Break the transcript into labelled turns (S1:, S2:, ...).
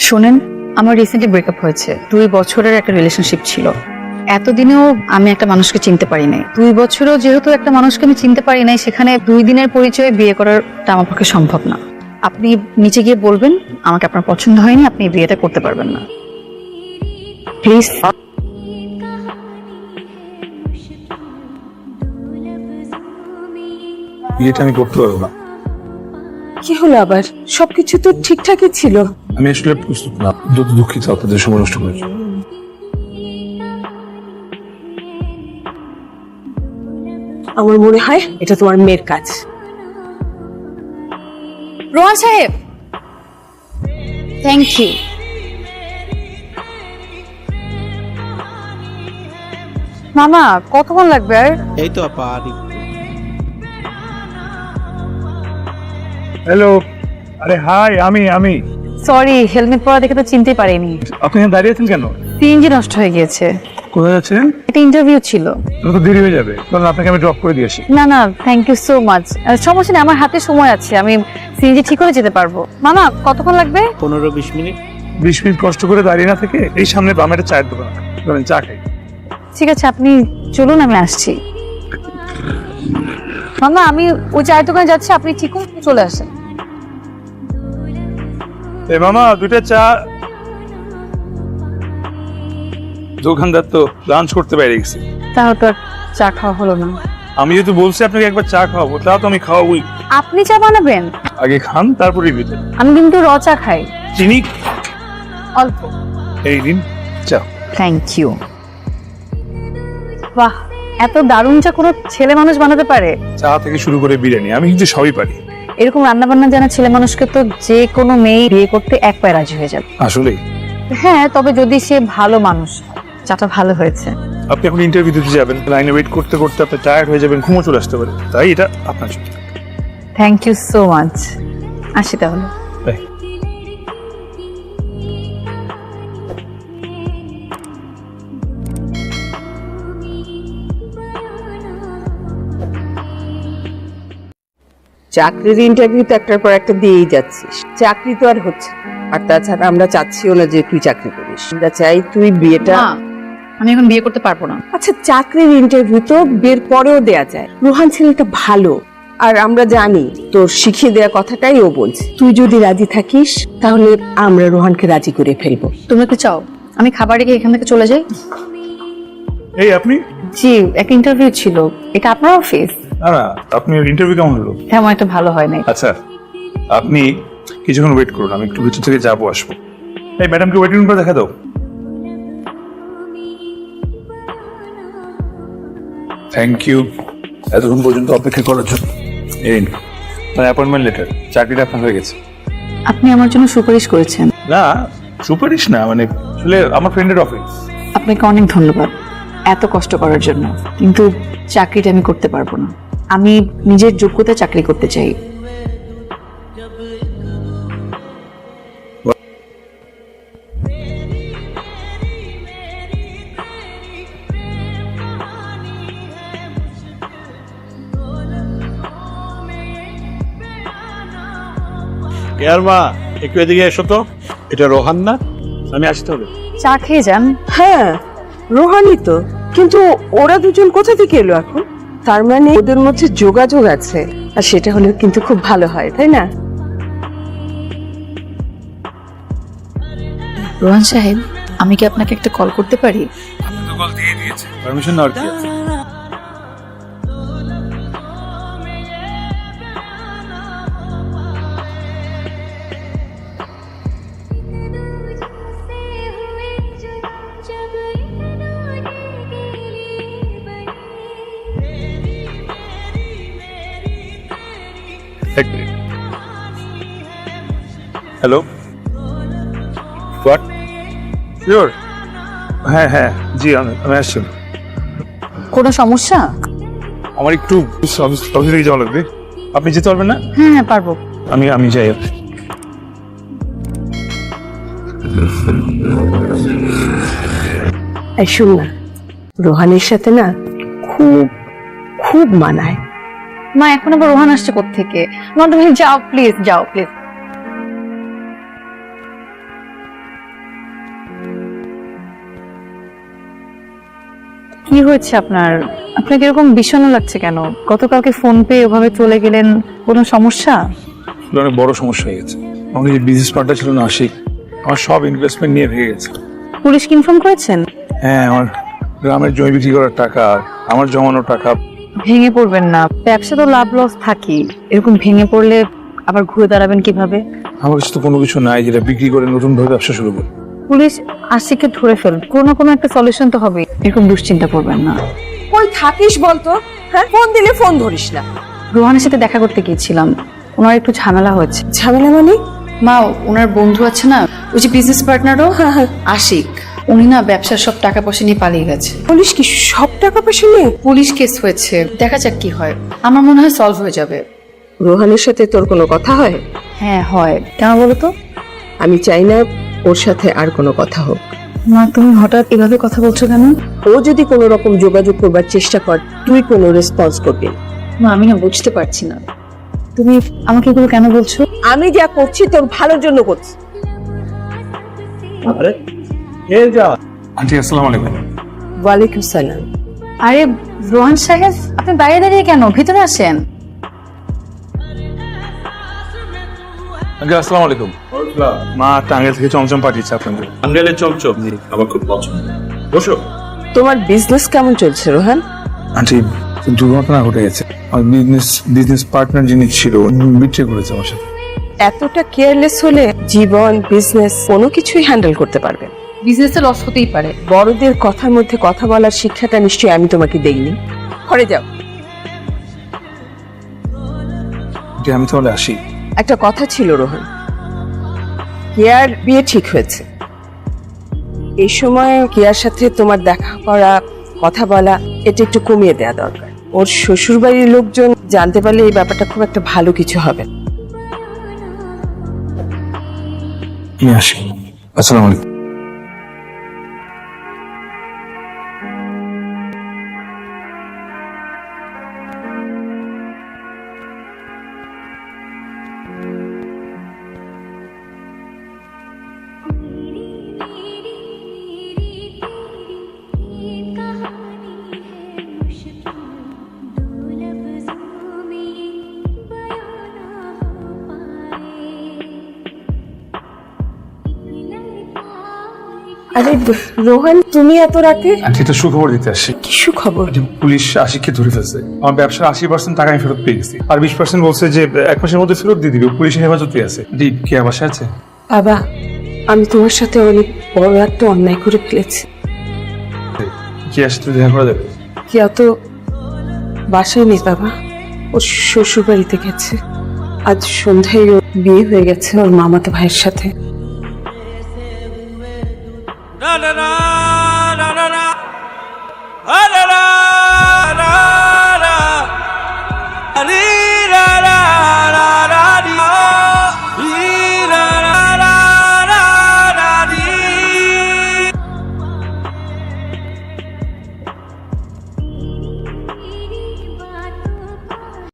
S1: শোনেন, আমার recently breakup হয়েছে। 2 বছরের একটা রিলেশনশিপ ছিল। এতদিনেও আমি একটা মানুষকে চিনতে পারি নাই। 2 বছরেও যেহেতু একটা মানুষকে আমি চিনতে পারি নাই, সেখানে 2 দিনের পরিচয়ে বিয়ে করাটা আমার পক্ষে সম্ভব না। আপনি নিচে গিয়ে বলবেন আমাকে আপনার পছন্দ হয়নি, আপনি বিয়েটা করতে পারবেন না, প্লিজ।
S2: বিয়েটা আমি করতে পারবো না।
S3: কি হলো আবার? সবকিছু তো ঠিকঠাকই ছিল।
S2: আমি আসলে প্রস্তুত না। যত দুঃখিত আপনাদের সময় নষ্ট করেছি।
S3: আমার মনে হয় এটা তোমার মেয়ের কাজ।
S1: রোহান সাহেব, থ্যাংক ইউ। মামা কতক্ষণ লাগবে আর?
S4: এই তো আপা আর
S2: হ্যালো, আরে হাই, আমি
S1: সরি, হেলমেট পরা দেখে তো চিনতে পারিনি।
S2: আপনি এখানে দাঁড়িয়ে আছেন কেন?
S1: সিএনজি নষ্ট হয়ে গিয়েছে।
S2: কোথায় যাচ্ছেন?
S1: একটা ইন্টারভিউ ছিল।
S2: তো দেরি হয়ে যাবে, কারণ আপনাকে আমি ড্রপ করে দিয়ে আসি।
S1: না না, থ্যাংক ইউ সো মাচ। সমস্যা নেই, আমার হাতে সময় আছে, আমি সিএনজি ঠিক করে যেতে পারবো। মামা কতক্ষণ লাগবে?
S4: 15-20 মিনিট।
S2: 20 মিনিট কষ্ট করে দাঁড়িয়ে না থেকে এই সামনে বামে একটা চায়ের দোকান আছে, চলেন চা খাই।
S1: ঠিক আছে, আপনি চলুন, আমি আসছি। মামা আমি ওই চায়ের দোকানে যাচ্ছি, আপনি ঠিক করে চলে আসেন।
S2: এই মামা, 2টা চা। দোকানদার তো লাঞ্চ করতে বাইরে গেছে।
S1: তাও তো আর চা খাওয়া হলো না।
S2: আমি যেহেতু বলছি আপনাকে একবার চা খাওয়াবো, তা তো আমি খাওয়াবোই।
S1: আপনি চা বানাবেন?
S2: আগে খান, তারপরে বিতে।
S1: আমি কিন্তু র চা খাই,
S2: চিনি
S1: অল্প।
S2: এই দিন চা।
S1: Thank you. বাহ, এত দারুণ চা কোনো ছেলে মানুষ বানাতে পারে?
S2: চা থেকে শুরু করে বিরিয়ানি আমি কিন্তু সবই পারি।
S1: এরকম রান্না বান্না জানা ছেলে মানুষকে তো যে কোনো মেয়ে বিয়ে করতে এক পায়ে রাজি হয়ে যাবে।
S2: আসলেই
S1: হ্যাঁ, তবে যদি সে ভালো মানুষ। চাটা ভালো হয়েছে।
S2: আপনি এখন ইন্টারভিউ দিতে যাবেন, লাইনে ওয়েট করতে করতে আপনি টায়ার্ড হয়ে যাবেন, ঘুমো চলে আসতে পারে, তাই এটা আপনার জন্য।
S1: Thank you so much. আসি তাহলে।
S2: তাই
S3: চাকরির ইন্টারভিউ তো একটার পর একটা দিয়েই যাচ্ছিস, চাকরি তো আর হচ্ছে না। আর তাছাড়া আমরা চাচ্ছিও না যে তুই চাকরি করিস, আমরা চাই তুই বিয়েটা।
S1: না, আমি এখন বিয়ে করতে পারবো না।
S3: আচ্ছা, চাকরির ইন্টারভিউ তো বিয়ের পরেও দেয়া যায়। রোহান ছেলেটা ভালো, আর আমরা জানি তোর শিখিয়ে দেওয়া কথাটাই ও বলছে। তুই যদি রাজি থাকিস তাহলে আমরা রোহানকে রাজি করে ফেলবো।
S1: তোমরা কি চাও আমি খাবার রেখে এখান থেকে চলে যাই?
S2: এই আপনি?
S1: জি, একটা ইন্টারভিউ ছিল। এটা আপনার অফিস?
S2: না না, আপনার ইন্টারভিউ কেমন হলো?
S1: তেমন একটা ভালো হয় নাই।
S2: আচ্ছা, আপনি কিছুক্ষণ ওয়েট করুন, আমি একটু ভিতর থেকে যাবো আসবো। এই ম্যাডামকে ওয়েটিং রুমটা দেখা দাও। থ্যাংক ইউ এতক্ষণ পর্যন্ত অপেক্ষা করার জন্য। এই মানে অ্যাপয়েন্টমেন্ট লেটার, চাকরিটা আপনার হয়ে গেছে।
S1: আপনি আমার জন্য সুপারিশ করেছেন।
S2: না সুপারিশ না, মানে আসলে আমার ফ্রেন্ডের অফিস।
S1: আপনাকে অনেক ধন্যবাদ এত কষ্ট করার জন্য, কিন্তু চাকরিটা আমি করতে পারবো না। আমি নিজের যোগ্যতায় চাকরি করতে চাই।
S4: ইয়ার মা, একটু এদিকে এসো তো। এটা রোহান না? আমি আসতে হবে।
S1: চা খেয়ে যান।
S3: হ্যাঁ, রোহানই তো, কিন্তু ওরা দুজন কোথা থেকে এলো এখন? তার মানে ওদের মধ্যে যোগাযোগ আছে, আর সেটা হলে কিন্তু খুব ভালো হয়, তাই না?
S1: রোহান সাহেব, আমি কি আপনাকে একটা কল করতে পারি?
S2: আপনি তো কল দিয়ে দিয়েছে, পারমিশন নেওয়ার কি আছে? Hello, what? শিওর? হ্যাঁ হ্যাঁ, জি আমি আসছি।
S1: কোনো সমস্যা?
S2: আমার একটু অফিসে যাওয়া লাগবে। আপনি যেতে পারবেন না?
S1: হ্যাঁ হ্যাঁ, পারবো।
S2: আমি যাই।
S3: এই শোন না, রোহানের সাথে না খুব খুব মানায়।
S1: মা, এখন আবার রোহান আসছে কোত্থেকে? মা তুমি যাও প্লিজ, যাও প্লিজ। কি হয়েছে আপনার? আপনাকে এরকম বিষণ্ণ লাগছে কেন? গতকালকে ফোন পেয়ে ওভাবে চলে গেলেন, কোনো সমস্যা?
S2: আসলে অনেক বড় সমস্যা হয়ে গেছে। আমাকে যে বিজনেস পার্টনার ছিল না আশিক, আমার সব ইনভেস্টমেন্ট নিয়ে ভেঙে গেছে।
S1: পুলিশকে ইনফর্ম করেছেন?
S2: হ্যাঁ, আমার গ্রামের জমি বিক্রি করার টাকা, আমার জমানো টাকা।
S1: ভেঙে পড়বেন না, ব্যবসা তো লাভ লস থাকি। এরকম ভেঙে পড়লে আবার ঘুরে দাঁড়াবেন কিভাবে?
S2: আমার কাছে তো কোনো কিছু নাই যেটা বিক্রি করে নতুন ভাবে ব্যবসা শুরু করবো।
S1: পুলিশ আশিককে ধরে ফেল, কোনো না কোনো একটা সলিউশন তো হবে। এরকম দুশ্চিন্তা করবেন না।
S3: কই থাকিস বলতো? হ্যাঁ, ফোন দিলে ফোন ধরিস না।
S1: রোহানের সাথে দেখা করতে গিয়েছিলাম, ওনার একটু ঝামেলা হয়েছে।
S3: ঝামেলা মানে?
S1: মা, ওনার বন্ধু আছে না, ওই যে বিজনেস পার্টনারও আশিক, উনি না ব্যবসার সব টাকা পয়সা নিয়ে পালিয়ে গেছে।
S3: পুলিশ কি সব টাকা পয়সা নিয়ে?
S1: পুলিশ কেস হয়েছে, দেখা যাক কি হয়। আমার মনে হয় সলভ হয়ে যাবে।
S3: রোহানের সাথে তোর কোনো কথা হয়?
S1: হ্যাঁ হয়। কেন বলো তো?
S3: আমি চাই না ওর সাথে আর কোনো কথা হোক।
S1: মা, তুমি হঠাৎ এভাবে কথা বলছো কেন?
S3: ও যদি কোনো রকম যোগাযোগ করবার চেষ্টা কর, তুই কোনো রেসপন্স করবি না।
S1: মা, আমি না বুঝতে পারছি না, তুমি আমাকে এগুলো কেন বলছো?
S3: আমি যা করছি তোর ভালোর জন্য করছি।
S4: আরে কে যা?
S2: আন্টি আসসালামু আলাইকুম।
S3: ওয়ালাইকুম সালাম।
S1: আরে রোহান সাহেব, আপনি বাইরে দাঁড়িয়ে কেন? ভিতরে আসেন।
S2: আঙ্কেল আসসালামু আলাইকুম। মা টাঙ্গাইল থেকে চমচম পাঠিয়েছে আপনাদের।
S4: টাঙ্গাইলের চমচম আমার খুব পছন্দ। বসো।
S3: তোমার বিজনেস কেমন চলছে রোহান?
S2: আন্টি, দুর্ঘটনা ঘটে গেছে। আমার বিজনেস পার্টনার যিনি ছিল বিট্রে করেছে আমার সাথে।
S3: এতটা কেয়ারলেস হলে জীবন, বিজনেস কোনো কিছুই হ্যান্ডেল করতে পারবে না।
S1: বিজনেসে লস হতেই পারে।
S3: বড়দের কথার মধ্যে কথা বলার শিক্ষাটা নিশ্চয়ই আমি তোমাকে দেইনি। ঘরে যাও।
S2: আন্টি, আমি তাহলে আসি।
S3: একটা কথা ছিল রোহান, কেয়ার বিয়ে ঠিক হয়েছে। এই সময় কেয়ার সাথে তোমার দেখা করা, কথা বলা, এটা একটু কমিয়ে দেওয়া দরকার। ওর শ্বশুর বাড়ির লোকজন জানতে পারলে এই ব্যাপারটা খুব একটা ভালো কিছু হবে না।
S2: আমি আসি। আসসালামু আলাইকুম।
S3: আরে রোহান, তুমি এত রাতে?
S2: আন্টি, একটা সুখবর দিতে আসছি।
S3: কিছু খবর?
S2: পুলিশ আশিককে ধরে ফেলছে। আমার ব্যবসার 80% টাকা আমি ফেরত পেয়ে গেছি, আর 20% বলছে যে 1 মাসের মধ্যে ফেরত দিয়ে দিবে। পুলিশের হেফাজতে আছে। কে বাসায় আছে?
S3: বাবা, আমি তোমার সাথে অনেক বড় একটা অন্যায় করে ফেলেছি।
S2: কে আসে তুই দেখা করা যাবে?
S3: কেউ তো বাসায় নেই বাবা, ওর শ্বশুর বাড়িতে গেছে। আজ সন্ধ্যায় ওর বিয়ে হয়ে গেছে ওর মামাতো ভাইয়ের সাথে।
S5: na na na